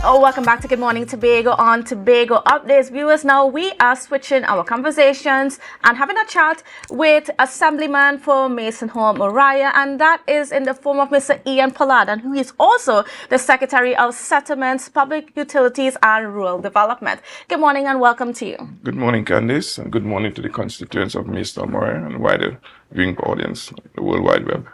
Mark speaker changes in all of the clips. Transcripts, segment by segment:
Speaker 1: Oh, welcome back to Good Morning Tobago on Tobago Updates. Viewers, now we are switching our conversations and having a chat with Assemblyman for Mason Hall, Moriah, and that is in the form of Mr. Ian Pollard, and who is also the Secretary of Settlements, Public Utilities and Rural Development. Good morning and welcome to you.
Speaker 2: Good morning, Kandace, and good morning to the constituents of Mason Hall, Moriah and wider viewing audience, the World Wide Web.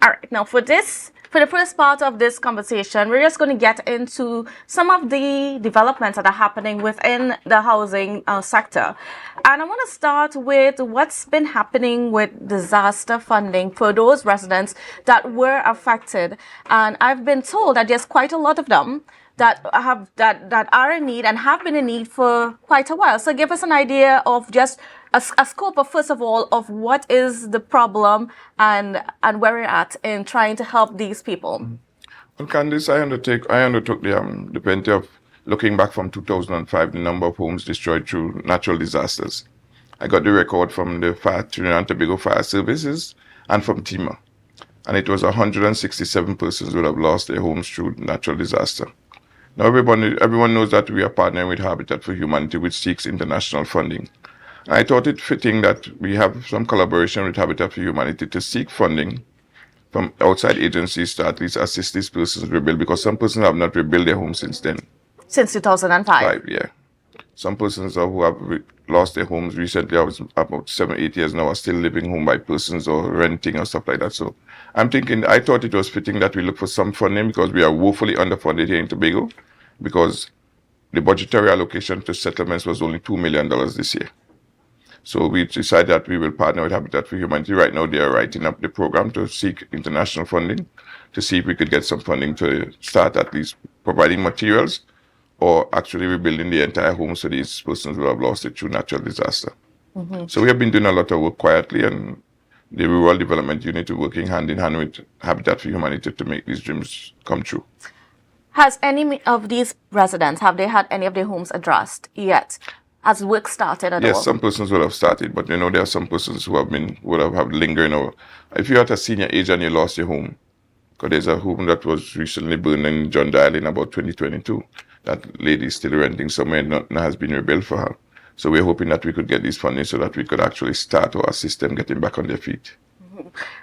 Speaker 1: All right, now for the first part of this conversation, we're just going to get into some of the developments that are happening within the housing sector. And I want to start with what's been happening with disaster funding for those residents that were affected. And I've been told that there's quite a lot of them that are in need and have been in need for quite a while. So give us an idea of just a scope of, first of all, of what is the problem and where we're at in trying to help these people.
Speaker 2: Well, Kandace, I undertook the plenty of looking back from 2005, the number of homes destroyed through natural disasters. I got the record from the Trinidad and Tobago Fire Services and from TEMA. And it was 167 persons who have lost their homes through natural disaster. Now, everyone knows that we are partnering with Habitat for Humanity, which seeks international funding. I thought it fitting that we have some collaboration with Habitat for Humanity to seek funding from outside agencies to at least assist these persons rebuild, because some persons have not rebuilt their homes since then.
Speaker 1: Since 2005?
Speaker 2: Yeah. Some persons who have lost their homes recently, about 7-8 years now, are still living home by persons or renting or stuff like that. So I thought it was fitting that we look for some funding, because we are woefully underfunded here in Tobago, because the budgetary allocation to settlements was only $2 million this year. So we decided that we will partner with Habitat for Humanity. Right now, they are writing up the program to seek international funding, to see if we could get some funding to start at least providing materials or actually rebuilding the entire homes for these persons who have lost it through natural disaster. Mm-hmm. So we have been doing a lot of work quietly, and the Rural Development Unit is working hand in hand with Habitat for Humanity to make these dreams come true.
Speaker 1: Has any of these residents, have they had any of their homes addressed yet? Has work started at all?
Speaker 2: Yes, some persons will have started, but there are some persons who would have lingering. Or if you're at a senior age and you lost your home, because there's a home that was recently burned in John Dial in about 2022, that lady is still renting somewhere and nothing has been rebuilt for her. So we're hoping that we could get these funding so that we could actually start our system getting back on their feet.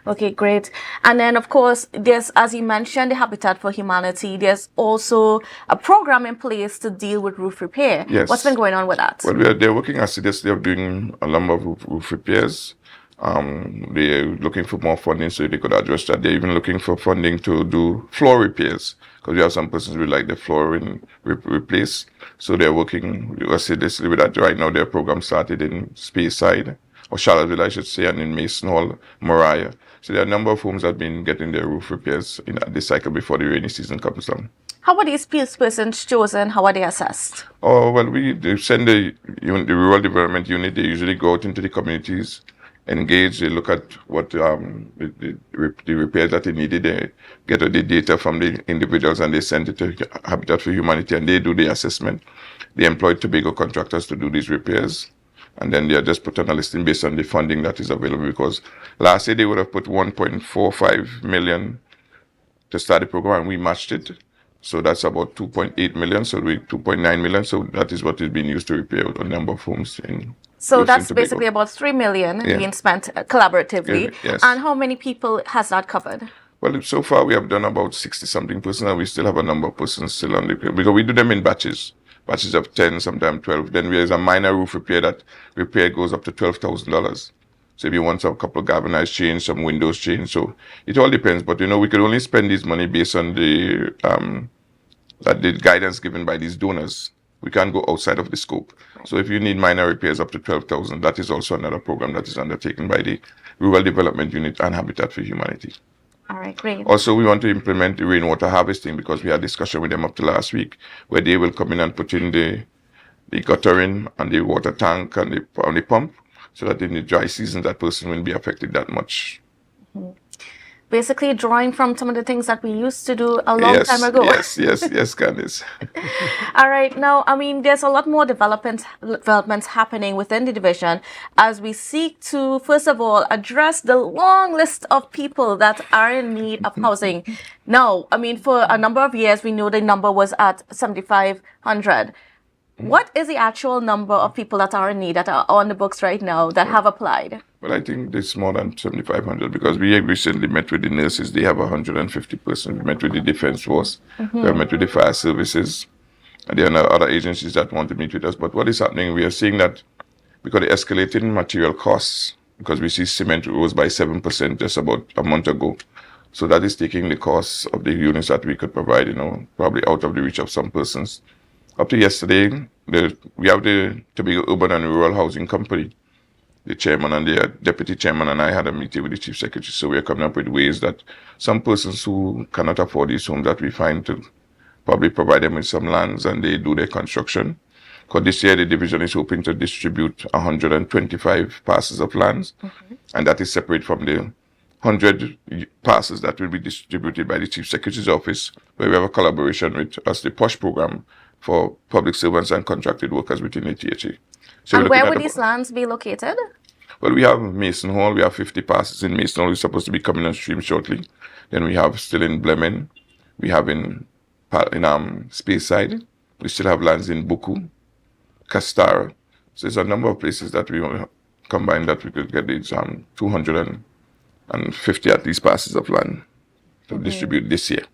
Speaker 1: Okay, great. And then, of course, there's, as you mentioned, the Habitat for Humanity. There's also a program in place to deal with roof repair.
Speaker 2: Yes.
Speaker 1: What's been going on with that?
Speaker 2: Well, they're working assiduously of doing a number of roof repairs. They're looking for more funding so they could address that. They're even looking for funding to do floor repairs, because we have some persons who like the flooring replaced. So they're working assiduously with that. Right now, their program started in Speyside, or Charlottesville, I should say, and in Mason Hall, Moriah. So there are a number of homes that have been getting their roof repairs in this cycle before the rainy season comes down.
Speaker 1: How are these persons chosen? How are they assessed?
Speaker 2: Oh, well, they send the Rural Development Unit. They usually go out into the communities, engage, they look at what the repairs that they needed. They get the data from the individuals and they send it to Habitat for Humanity, and they do the assessment. They employ Tobago contractors to do these repairs. And then they are just put on a listing based on the funding that is available, because last year they would have put 1.45 million to start the program, and we matched it. So that's about 2.8 million, so we 2.9 million. So that is what is being used to repair a number of homes in.
Speaker 1: So that's basically about 3 million being spent collaboratively.
Speaker 2: Yes.
Speaker 1: And how many people has that covered?
Speaker 2: Well, so far we have done about 60-something persons, and we still have a number of persons still on the, because we do them in batches of 10, sometimes 12. Then there is a minor roof repair. That repair goes up to $12,000. So if you want a couple of galvanized change, some windows change, so it all depends. But we could only spend this money based on the guidance given by these donors. We can't go outside of the scope. So if you need minor repairs up to $12,000, that is also another program that is undertaken by the Rural Development Unit and Habitat for Humanity.
Speaker 1: All right, great.
Speaker 2: Also, we want to implement the rainwater harvesting, because we had discussion with them up to last week, where they will come in and put in the guttering and the water tank and the pump, so that in the dry season that person won't be affected that much.
Speaker 1: Mm-hmm. basically drawing from some of the things that we used to do a long time ago.
Speaker 2: Yes, Kandace.
Speaker 1: All right. Now, I mean, there's a lot more developments happening within the division as we seek to, first of all, address the long list of people that are in need of housing. Now, I mean, for a number of years, we know the number was at 7,500. What is the actual number of people that are in need that are on the books right now that have applied?
Speaker 2: Well, I think it's more than 7,500 because we recently met with the nurses. They have 150 persons. We met with the Defense Force. We have met with the fire services. And there are other agencies that want to meet with us. But what is happening, we are seeing that because the escalating material costs, because we see cement rose by 7% just about a month ago. So that is taking the costs of the units that we could provide, probably out of the reach of some persons. Up to yesterday, we have the Tobago Urban and Rural Housing Company. The chairman and the deputy chairman and I had a meeting with the chief secretary. So we are coming up with ways that some persons who cannot afford these homes that we find to probably provide them with some lands and they do their construction. Because this year the division is hoping to distribute 125 parcels of lands. And that is separate from the 100 parcels that will be distributed by the chief secretary's office, where we have a collaboration with us, the POSH program, for public servants and contracted workers within the THA. So
Speaker 1: and where would these lands be located?
Speaker 2: Well, we have Mason Hall. We have 50 parcels in Mason Hall. We're supposed to be coming on stream shortly. Then we have still in Blemen. We have in Speyside. We still have lands in Buku, Castara. So there's a number of places that we want to combine that we could get these 250 at least parcels of land to distribute this year.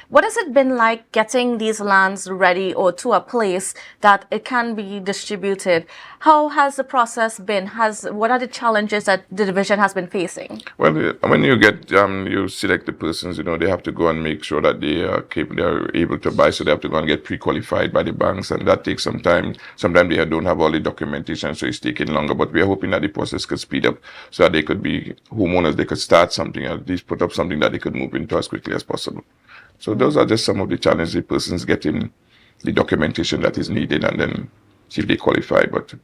Speaker 1: What has it been like getting these lands ready or to a place that it can be distributed? How has the process been? What are the challenges that the division has been facing?
Speaker 2: Well, when you get, you select the persons, they have to go and make sure that they are capable, they are able to buy, so they have to go and get pre-qualified by the banks, and that takes some time. Sometimes they don't have all the documentation, so it's taking longer, but we are hoping that the process could speed up so that they could be homeowners, they could start something, at least put up something that they could move into as quickly as possible. So those are just some of the challenges the persons getting the documentation that is needed and then see if they qualify. But,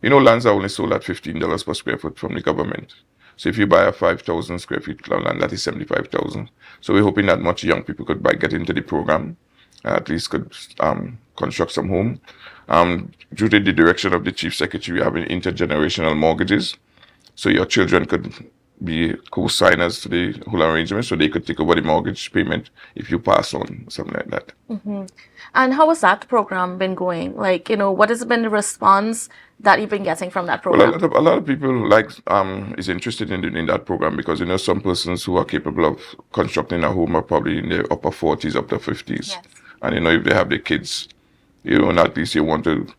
Speaker 2: lands are only sold at $15 per square foot from the government. So if you buy a 5,000 square feet land, that is 75,000. So we're hoping that much young people could get into the program, at least could construct some home. Due to the direction of the chief secretary, we have intergenerational mortgages. So your children could be co-signers to the whole arrangement, so they could take over the mortgage payment if you pass on, something like that.
Speaker 1: And how has that program been going? Like, what has been the response that you've been getting from that program?
Speaker 2: Well, a lot of people is interested in that program because some persons who are capable of constructing a home are probably in their upper 40s, up to 50s.
Speaker 1: Yes.
Speaker 2: And if they have their kids, and at least you want to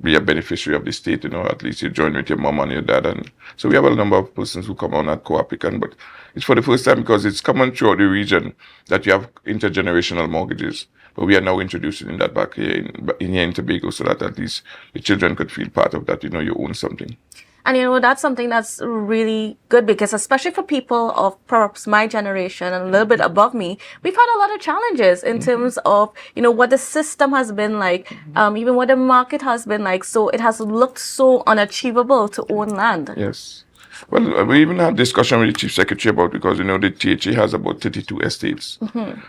Speaker 2: be a beneficiary of the state, at least you join with your mom and your dad. And so we have a number of persons who come on as co-applicant, but it's for the first time because it's common throughout the region that you have intergenerational mortgages. But we are now introducing that back here in Tobago so that at least the children could feel part of that, you own something.
Speaker 1: And that's something that's really good because especially for people of perhaps my generation and a little bit above me, we've had a lot of challenges in terms of, what the system has been like, even what the market has been like. So it has looked so unachievable to own land.
Speaker 2: Yes. Well, we even had discussion with the chief secretary about, because, the THA has about 32 estates.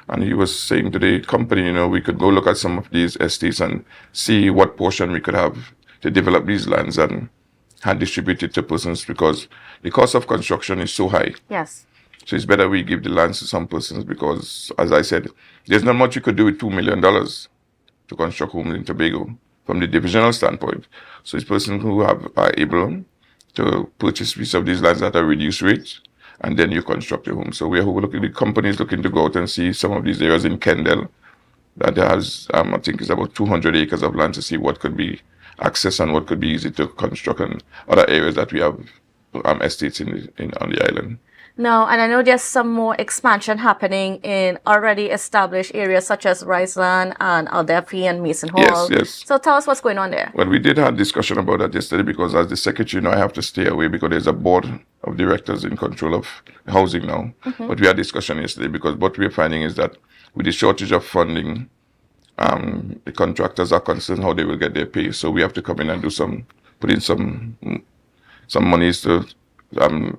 Speaker 2: And he was saying to the company, we could go look at some of these estates and see what portion we could have to develop these lands and distribute it to persons, because the cost of construction is so high.
Speaker 1: Yes.
Speaker 2: So it's better we give the lands to some persons because, as I said, there's not much you could do with $2 million to construct homes in Tobago from the divisional standpoint. So it's persons who are able to purchase piece of these lands at a reduced rate, and then you construct your home. So the company is looking to go out and see some of these areas in Kendall that has, I think it's about 200 acres of land, to see what could be access and what could be easy to construct, and other areas that we have estates on the island.
Speaker 1: No, and I know there's some more expansion happening in already established areas such as Riceland and Aldefi and Mason Hall.
Speaker 2: Yes.
Speaker 1: So tell us what's going on there.
Speaker 2: Well, we did have discussion about that yesterday because as the secretary, I have to stay away because there's a board of directors in control of housing now. But we had discussion yesterday because what we're finding is that with the shortage of funding, the contractors are concerned how they will get their pay. So we have to come in and put in some monies to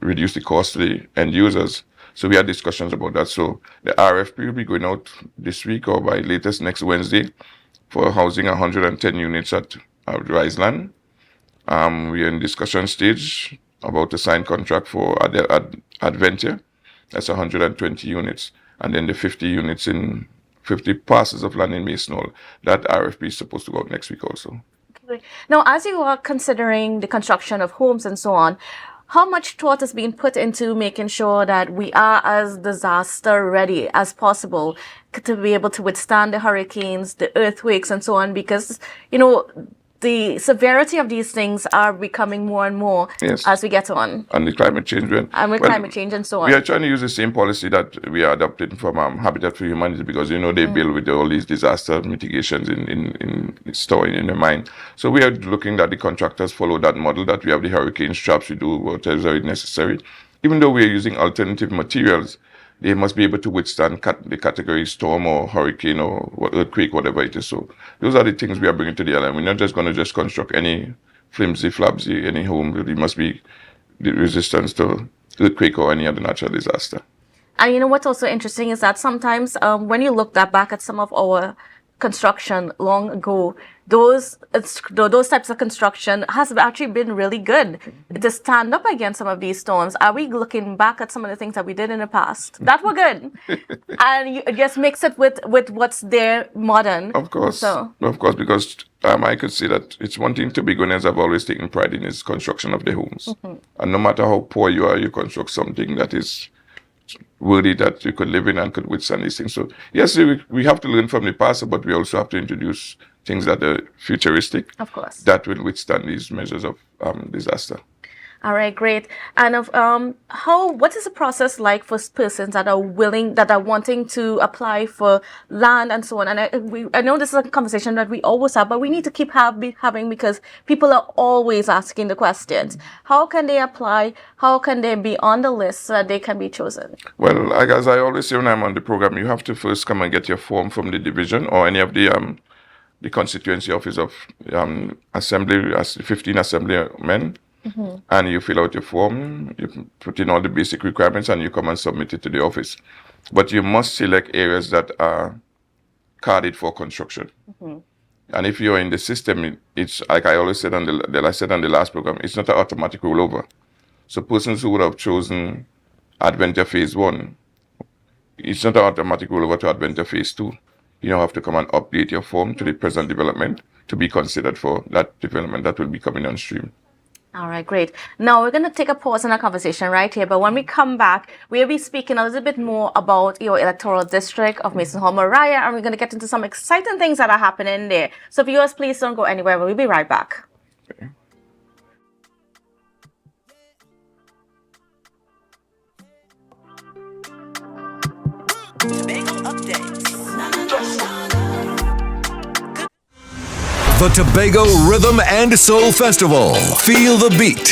Speaker 2: reduce the cost to the end users. So we had discussions about that. So the RFP will be going out this week or by latest next Wednesday for housing 110 units at Riseland. We are in discussion stage about the signed contract for Adventure. That's 120 units. And then the 50 units in 50 parcels of land in Mason Hall. That RFP is supposed to go out next week also.
Speaker 1: Okay. Now, as you are considering the construction of homes and so on, how much thought is being put into making sure that we are as disaster ready as possible to be able to withstand the hurricanes, the earthquakes, and so on? Because, the severity of these things are becoming more and more as we get on.
Speaker 2: And the climate change.
Speaker 1: Climate change and so on.
Speaker 2: We are trying to use the same policy that we are adopting from Habitat for Humanity because, they build with all these disaster mitigations in storing in the mind. So we are looking that the contractors follow that model, that we have the hurricane traps, we do whatever is necessary. Even though we are using alternative materials, they must be able to withstand the category storm or hurricane or earthquake, whatever it is. So those are the things we are bringing to the island. We're not just going to just construct any flimsy, flabsy, any home. It must be the resistance to earthquake or any other natural disaster.
Speaker 1: And what's also interesting is that sometimes when you look back at some of our construction long ago, those types of construction has actually been really good to stand up against some of these storms. Are we looking back at some of the things that we did in the past that were good, and you just mix it with what's there modern?
Speaker 2: Of course, because I could say that it's one thing Tobagonians have always taken pride in is construction of their homes, and no matter how poor you are, you construct something that is worthy that you could live in and could withstand these things. So yes, we have to learn from the past, but we also have to introduce things that are futuristic,
Speaker 1: of course,
Speaker 2: that will withstand these measures of disaster.
Speaker 1: All right, great. And what is the process like for persons that are wanting to apply for land and so on? And I know this is a conversation that we always have, but we need to keep having because people are always asking the questions. How can they apply? How can they be on the list so that they can be chosen?
Speaker 2: Well, as I always say when I'm on the program, you have to first come and get your form from the division or any of the constituency office of 15 assemblymen. And you fill out your form, you put in all the basic requirements, and you come and submit it to the office. But you must select areas that are carded for construction. And if you're in the system, it's like I always said on the last program, it's not an automatic rollover. So persons who would have chosen Adventure Phase 1, it's not an automatic rollover to Adventure Phase 2. You have to come and update your form to the present development to be considered for that development that will be coming on stream.
Speaker 1: All right, great. Now we're going to take a pause in our conversation right here, but when we come back, we'll be speaking a little bit more about your electoral district of Mason Hall Mariah, and we're going to get into some exciting things that are happening there. So viewers, please don't go anywhere. We'll be right back.
Speaker 2: Okay.
Speaker 3: Tobago updates.
Speaker 4: The Tobago Rhythm and Soul Festival. Feel the beat.